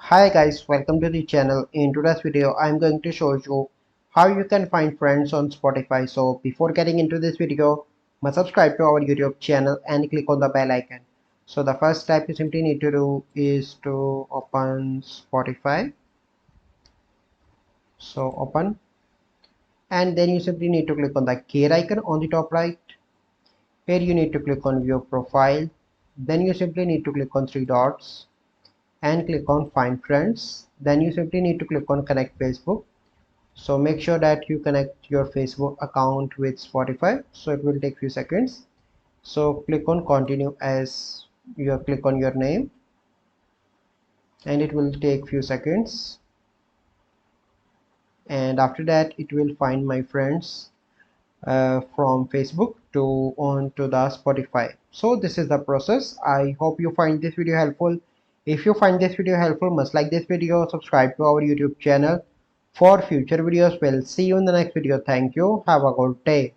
Hi guys, welcome to the channel. In today's video, I'm going to show you how you can find friends on Spotify. So before getting into this video, must subscribe to our YouTube channel and click on the bell icon. So the first step you simply need to do is to open Spotify. So open, and then you simply need to click on the gear icon on the top right. Here you need to click on view profile. Then you simply need to click on three dots and click on find friends. Then you simply need to click on connect Facebook. So make sure that you connect your Facebook account with Spotify. So it will take few seconds. So click on continue as you click on your name, and it will take few seconds. And after that, it will find my friends from Facebook to on to the Spotify. So this is the process. I hope you find this video helpful. If you find this video helpful, must like this video, subscribe to our YouTube channel for future videos. We'll see you in the next video. Thank you. Have a good day.